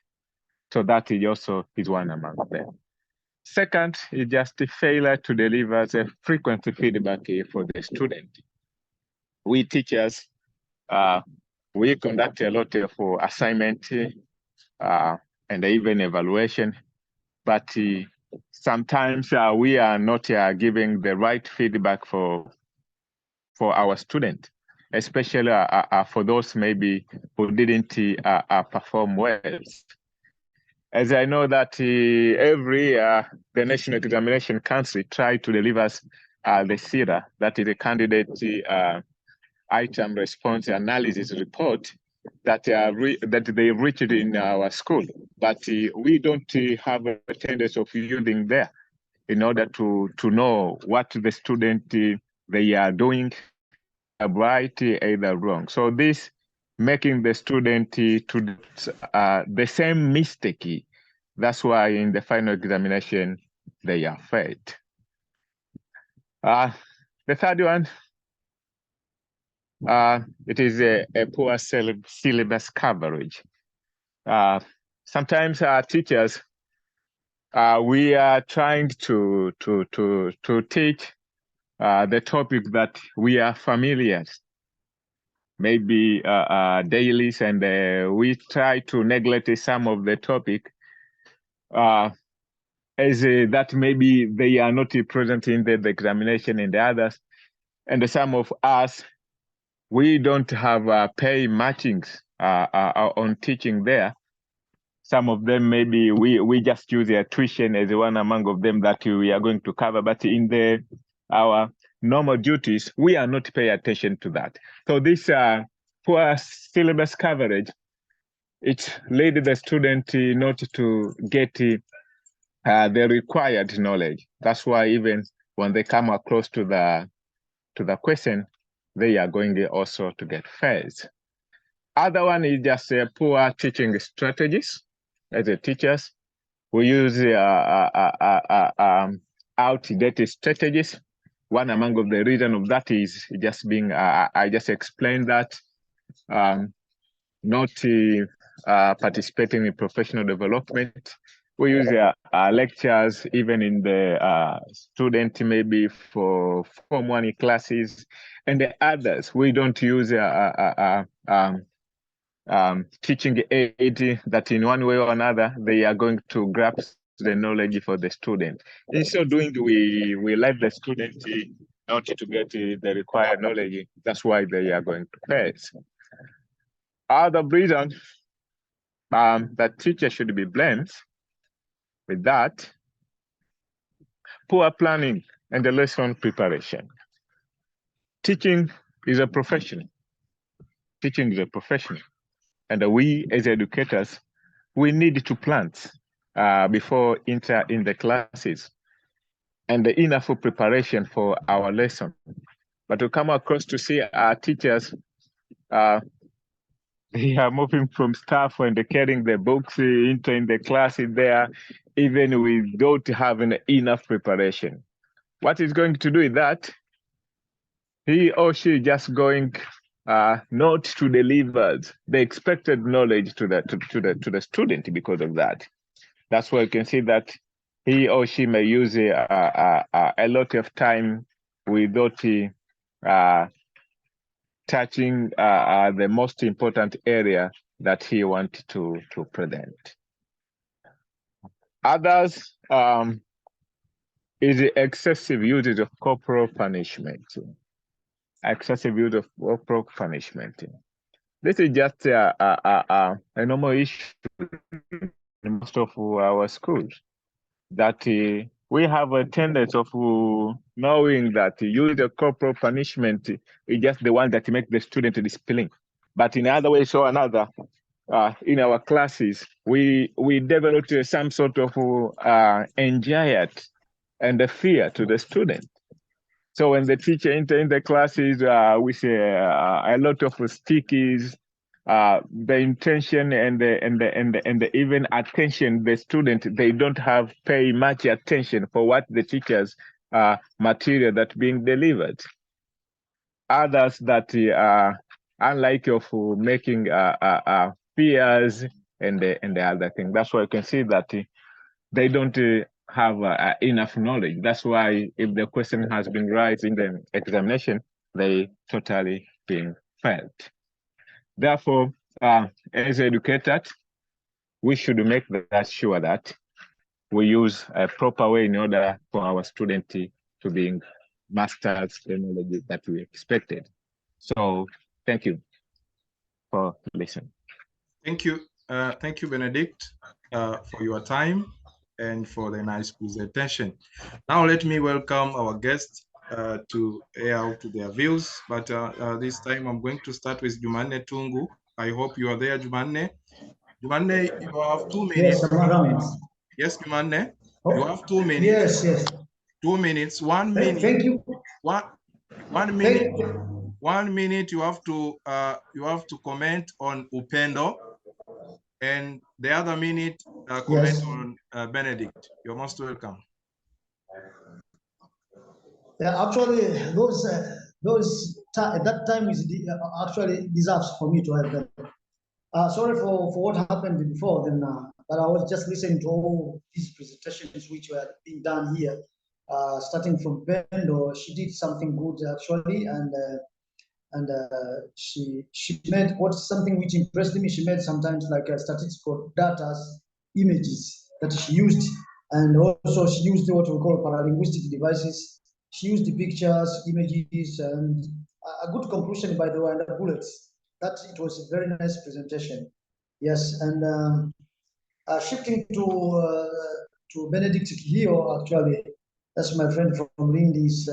S8: So that is also is one among them. Second is just a failure to deliver the frequent feedback for the student. We teachers, we conduct a lot of assignment and even evaluation, but sometimes we are not giving the right feedback for our student, especially for those maybe who didn't perform well. As I know that every year, the National Examination Council try to deliver us the CIRA, that is a candidate item response analysis report that they reached in our school, but we don't have a tendency of using there in order to know what the student they are doing right, either wrong. So this making the student to the same mistake. That's why in the final examination they are failed. The third one, it is a poor syllabus coverage. Sometimes our teachers, we are trying to teach the topic that we are familiar, maybe dailies, and we try to neglect some of the topic as that maybe they are not present in the examination and the others. And some of us, we don't have pay matchings on teaching there. Some of them, maybe we just use their tuition as one among of them that we are going to cover, but in our normal duties, we are not paying attention to that. So this poor syllabus coverage, it led the student not to get the required knowledge. That's why even when they come across to the question, they are going also to get fails. Other one is just poor teaching strategies. As a teachers, we use outdated strategies. One among of the reason of that is just being, I just explained that, not participating in professional development. We use lectures even in the student maybe for Form 1 classes, and the others, we don't use teaching aid that in one way or another, they are going to grasp the knowledge for the student. In so doing, we let the student not to get the required knowledge. That's why they are going to fail. Other reason that teachers should be blamed With that, poor planning and the lesson preparation. Teaching is a profession. Teaching is a profession. And we as educators, we need to plan before enter in the classes and the enough preparation for our lesson. But to come across to see our teachers, they are moving from staff and carrying the books into the class in there, even without having enough preparation. What is going to do is that he or she just going not to deliver the expected knowledge to the student because of that. That's why you can see that he or she may use a lot of time without touching the most important area that he wants to present. Others is the excessive usage of corporal punishment. Excessive use of corporal punishment. This is just a normal issue in most of our schools, that we have a tendency of knowing that use of corporal punishment is just the one that makes the student discipline. But in other ways or another, in our classes, we develop some sort of anxiety and the fear to the student. So when the teacher enter in the classes with a lot of stickies, the intention and the even attention, the student, they don't have pay much attention for what the teacher's material that being delivered. Others that are unlike of making fears and the other thing. That's why you can see that they don't have enough knowledge. That's why if the question has been right in the examination, they totally been failed. Therefore, as educators, we should make that sure that we use a proper way in order for our students to be masters the knowledge that we expected. So thank you for listening.
S1: Thank you, Benedict, for your time and for the nice presentation. Now let me welcome our guests to air out their views. But this time I'm going to start with Jumanne Tungu. I hope you are there, Jumanne. Jumanne, you have 2 minutes.
S4: Yes, I'm around.
S1: Yes, Jumanne,
S4: Oh,
S1: you have 2 minutes.
S4: Yes.
S1: 2 minutes, 1 minute.
S4: Thank you.
S1: 1 minute. 1 minute you have to comment on Upendo, and the other minute comment on Benedict. You're most welcome.
S4: Yeah, actually, that time is actually deserves for me to have that. Sorry for what happened before then, but I was just listening to all these presentations which were being done here, starting from Bendo. She did something good actually, and she made something which impressed me. She made sometimes like statistical data, images that she used, and also she used what we call paralinguistic devices. She used the pictures, images, and a good conclusion, by the way, and the bullets. That it was a very nice presentation. Yes, and shifting to Benedict Kihio, actually, that's my friend from Lindy's.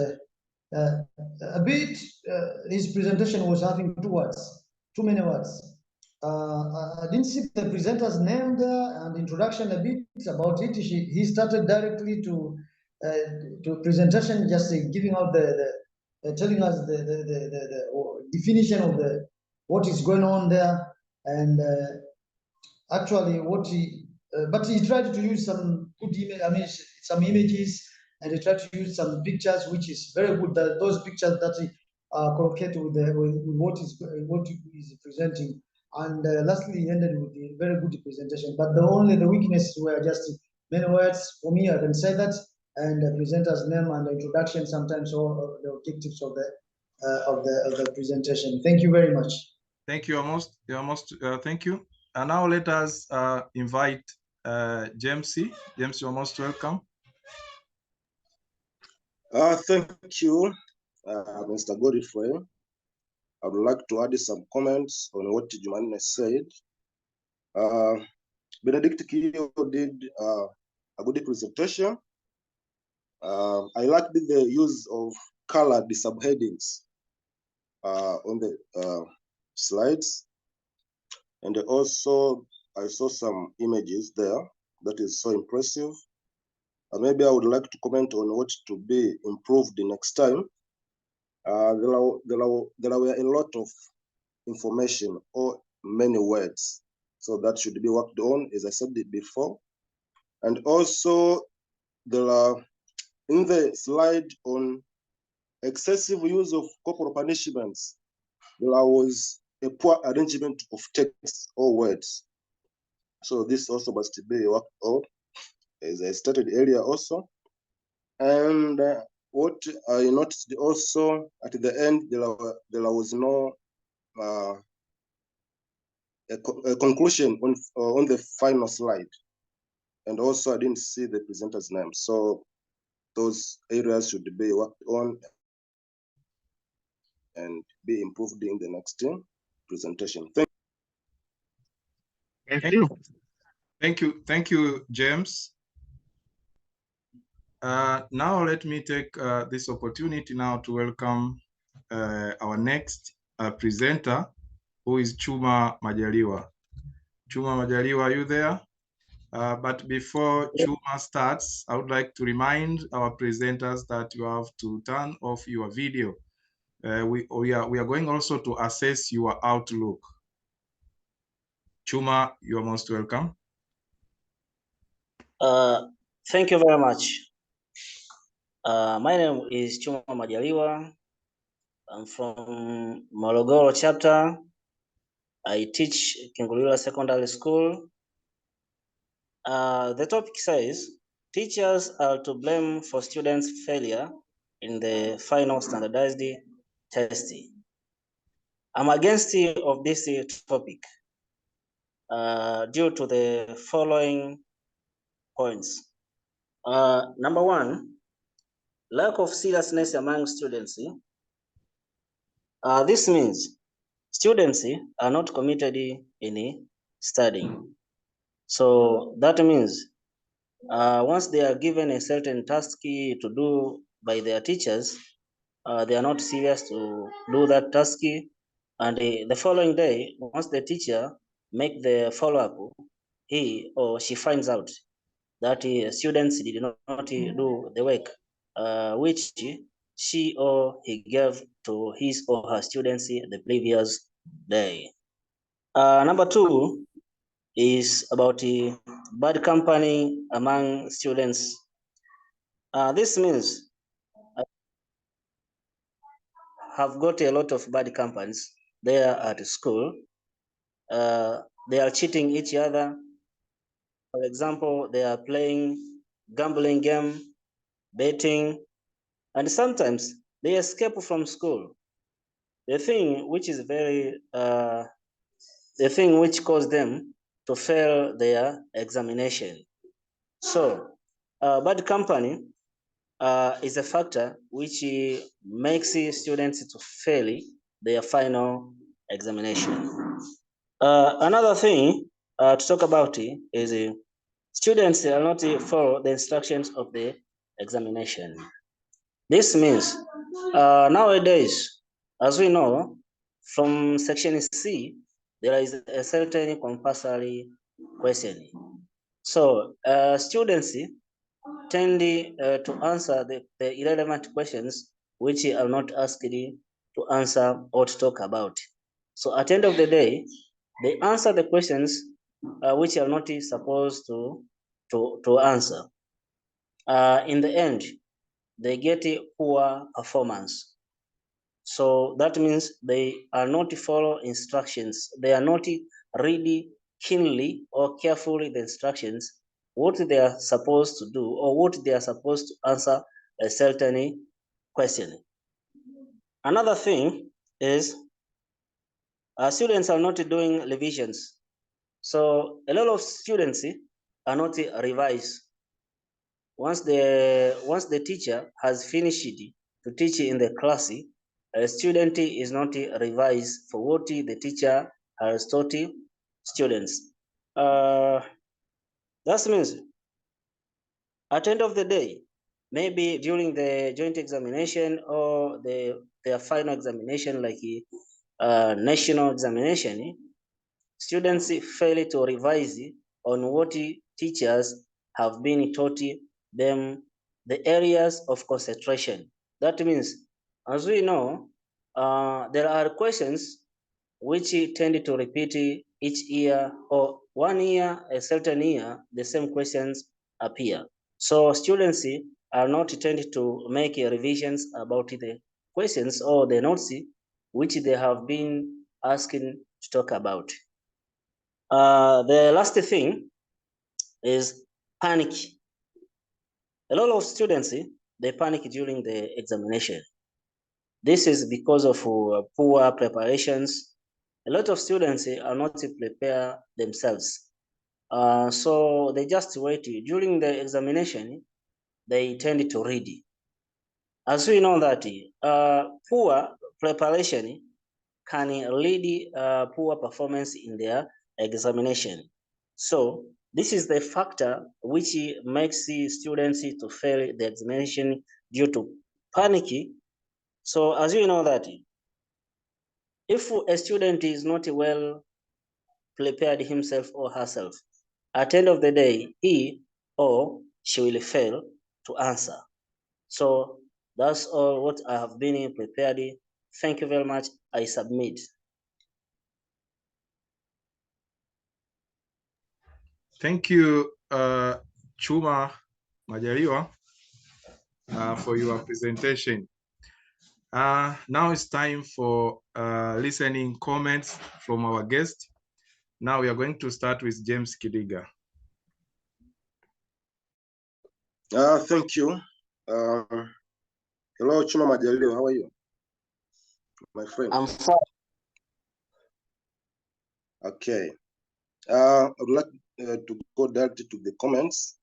S4: His presentation was having too many words. I didn't see the presenter's name there, and introduction a bit about it. He started directly to presentation, just giving out telling us the definition of what is going on there, and actually what but he tried to use some good some images, and he tried to use some pictures, which is very good. That those pictures that correlate with what is presenting. And lastly, he ended with a very good presentation. But the weaknesses were just many words. For me, I can say that, and the presenter's name and the introduction sometimes, or the objectives of the presentation. Thank you very much.
S1: Thank you, thank you. And now let us invite James. James, you're most welcome.
S5: Thank you, Mr. Godfrey. I would like to add some comments on what Jumanne said. Benedict Kihio did a good presentation. I liked the use of colored subheadings on the slides. And also I saw some images there that is so impressive. Maybe I would like to comment on what to be improved next time. There were a lot of information or many words, so that should be worked on, as I said it before. And also there are, in the slide on excessive use of corporal punishments, there was a poor arrangement of text or words. So this also must be worked on, as I stated earlier also. And what I noticed also at the end, there was no a conclusion on the final slide. And also I didn't see the presenter's name. So those areas should be worked on and be improved in the next presentation.
S8: Thank you.
S1: Thank you, James. Now let me take this opportunity now to welcome our next presenter, who is Chuma Majaliwa. Chuma Majaliwa, are you there? But before Chuma starts, I would like to remind our presenters that you have to turn off your video. We are going also to assess your outlook. Chuma, you are most welcome.
S9: Thank you very much. My name is Chuma Majaliwa. I'm from Morogoro chapter. I teach Kingulila Secondary School. The topic says, teachers are to blame for students' failure in the final standardized test. I'm against of this topic due to the following points. Number one, lack of seriousness among students. This means students are not committed in studying. So that means once they are given a certain task to do by their teachers, they are not serious to do that task. And the following day, once the teacher make the follow-up, he or she finds out that students did not do the work which she or he gave to his or her students the previous day. Number two is about bad company among students. This means have got a lot of bad companies there at school. They are cheating each other. For example, they are playing gambling game, betting, and sometimes they escape from school. The thing which is the thing which caused them to fail their examination. So bad company is a factor which makes students to fail their final examination. Another thing to talk about is students are not follow the instructions of the examination. This means nowadays, as we know, from section C, there is a certain compulsory question. So students tend to answer the irrelevant questions which are not asked to answer or to talk about. So at the end of the day, they answer the questions which are not supposed to answer. In the end, they get a poor performance. So that means they are not follow instructions. They are not read keenly or carefully the instructions, what they are supposed to do or what they are supposed to answer a certain question. Another thing is students are not doing revisions. So a lot of students are not revised. Once the teacher has finished to teach in the class, a student is not revised for what the teacher has taught students. That means At the end of the day, maybe during the joint examination or their final examination, like national examination, students fail to revise on what teachers have been taught them, the areas of concentration. That means, as we know, there are questions which tend to repeat each year, or 1 year, a certain year, the same questions appear. So students are not tended to make revisions about the questions or the notes which they have been asking to talk about. The last thing is panic. A lot of students, they panic during the examination. This is because of poor preparations. A lot of students are not prepare themselves. So they just wait. During the examination, they tend to read. As we know that poor preparation can lead poor performance in their examination. So this is the factor which makes the students to fail the examination due to panic. So as you know that if a student is not well prepared himself or herself, at the end of the day, he or she will fail to answer. So that's all what I have been prepared. Thank you very much. I submit.
S1: Thank you, Chuma Majaliwa, for your presentation. Now it's time for listening comments from our guest. Now we are going to start with James Kidiga.
S5: Thank you. Hello, Chuma Majaliwa, how are you, my friend?
S9: I'm fine.
S5: Okay. I would like to go directly to the comments.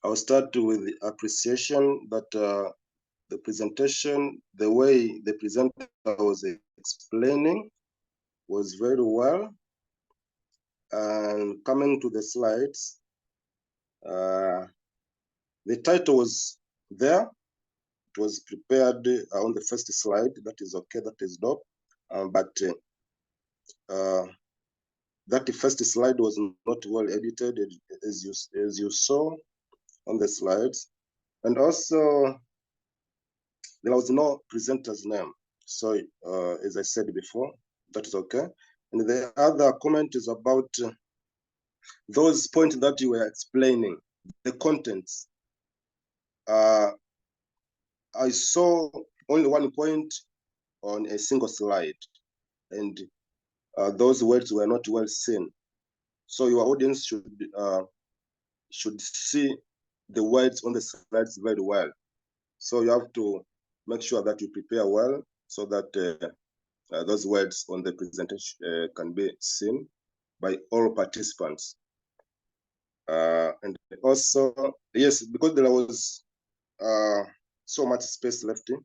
S5: I'll start with the appreciation that the presentation, the way the presenter was explaining was very well. And coming to the slides, the title was there. It was prepared on the first slide. That is okay, that is dope. But that first slide was not well edited, as you saw on the slides. And also, there was no presenter's name. So as I said before, that is okay. And the other comment is about those points that you were explaining, the contents. I saw only one point on a single slide, and those words were not well seen. So your audience should see the words on the slides very well. So you have to make sure that you prepare well so that those words on the presentation can be seen by all participants. And also, yes, because there was so much space left in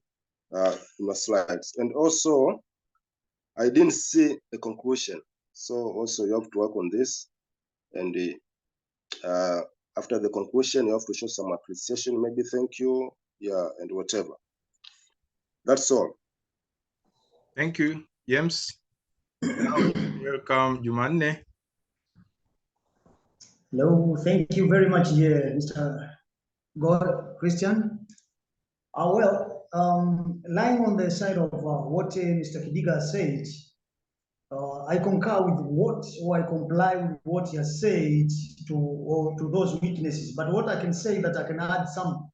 S5: the slides. And also, I didn't see a conclusion. So also you have to work on this. And after the conclusion, you have to show some appreciation, maybe thank you, yeah, and whatever. That's all.
S1: Thank you, James. Now, welcome, Jumanne.
S4: Hello, thank you very much, Mr. God Christian. Lying on the side of what Mr. Kidiga said, I concur with or I comply with what he has said to those witnesses. But what I can say that I can add some,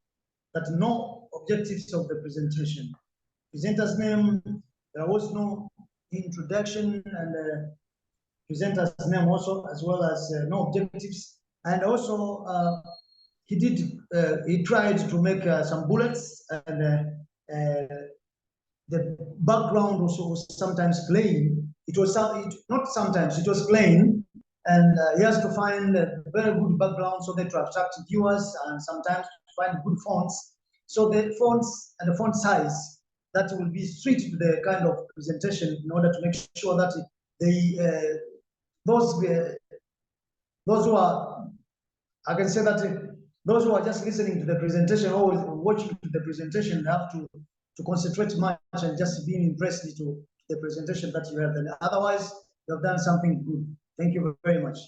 S4: that no objectives of the presentation. Presenter's name, there was no introduction, and presenter's name also, as well as no objectives. And also, he tried to make some bullets, and the background also was sometimes plain. It was not sometimes, it was plain, and he has to find a very good background so that to attract viewers, and sometimes to find good fonts. So the fonts and the font size that will be suited to the kind of presentation in order to make sure that they those who are, I can say that those who are just listening to the presentation or watching the presentation have to concentrate much and just being impressed to the presentation that you have. And otherwise, you have done something good. Thank you very much.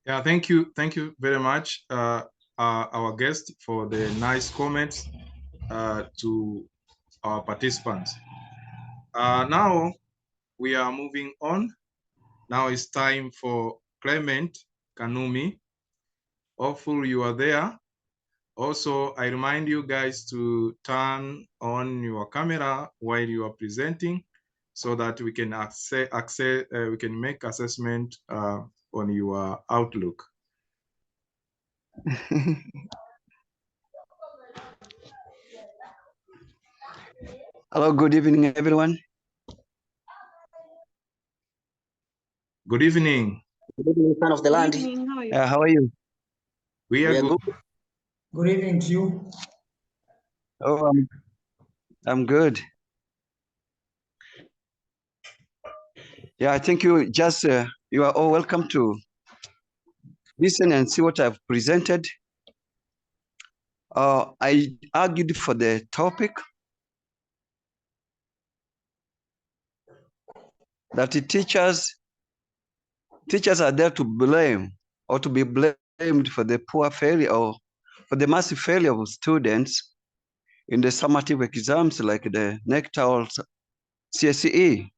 S1: Yeah, thank you very much, our guest, for the nice comments to our participants. Now we are moving on. Now it's time for Clement Kanumi. Hopefully you are there. Also, I remind you guys to turn on your camera while you are presenting, so that we can we can make assessment on your outlook.
S10: Hello, good evening, everyone.
S1: Good evening.
S9: Good evening, son of the land.
S3: Good evening, how are you?
S10: How are you?
S1: We are good.
S4: Good evening to you.
S10: Oh, I'm good. Yeah, I think you just, you are all welcome to listen and see what I've presented. I argued for the topic that the teachers are there to blame or to be blamed for the poor failure or for the massive failure of students in the summative exams like the NECTA or CSE.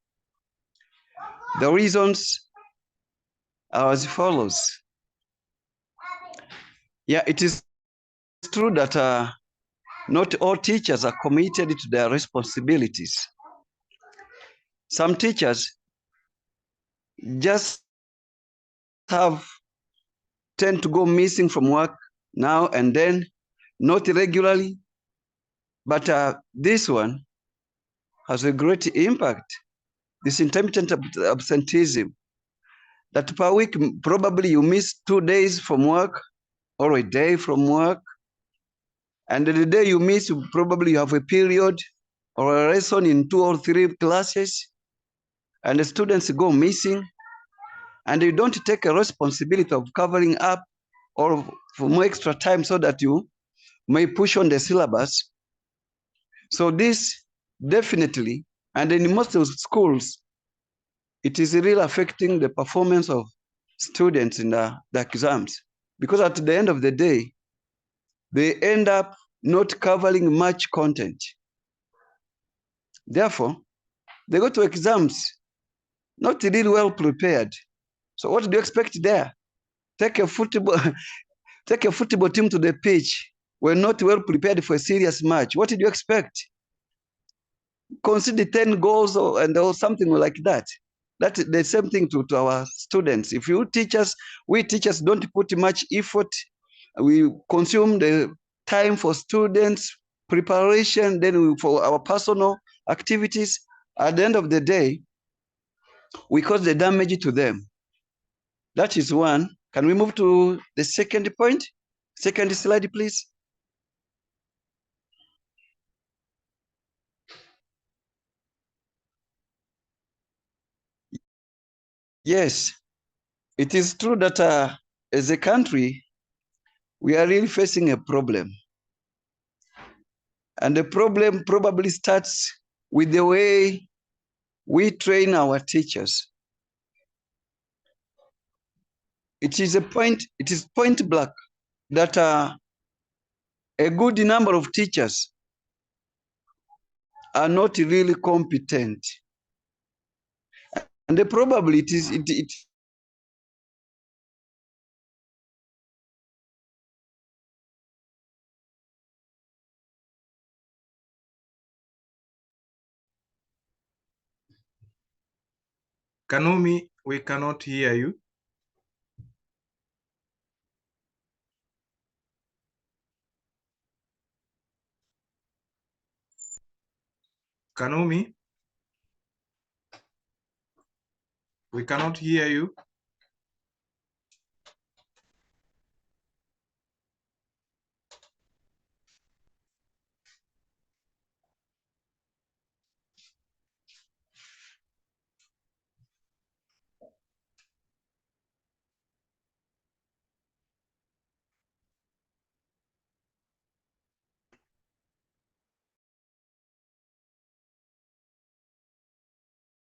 S10: The reasons are as follows. Yeah, it is true that not all teachers are committed to their responsibilities. Some teachers just tend to go missing from work now and then, not regularly, but this one has a great impact. This intermittent absenteeism, that per week, probably you miss 2 days from work or a day from work. And the day you miss, you probably have a period or a lesson in 2 or 3 classes, and the students go missing, and you don't take a responsibility of covering up or for more extra time so that you may push on the syllabus. So this definitely, and in most of schools, it is really affecting the performance of students in the exams, because at the end of the day, they end up not covering much content. Therefore, they go to exams not really well prepared. So what do you expect there? Take a football team to the pitch. We're not well prepared for a serious match. What did you expect? Concede 10 goals or something like that. That's the same thing to our students. If we teachers don't put much effort, we consume the time for students, preparation, then for our personal activities. At the end of the day, we cause the damage to them. That is one. Can we move to the second point? Second slide, please. Yes, it is true that as a country, we are really facing a problem. And the problem probably starts with the way we train our teachers. It is point blank that a good number of teachers are not really competent. And probably it
S1: Kanumi, we cannot hear you. Kanumi, we cannot hear you.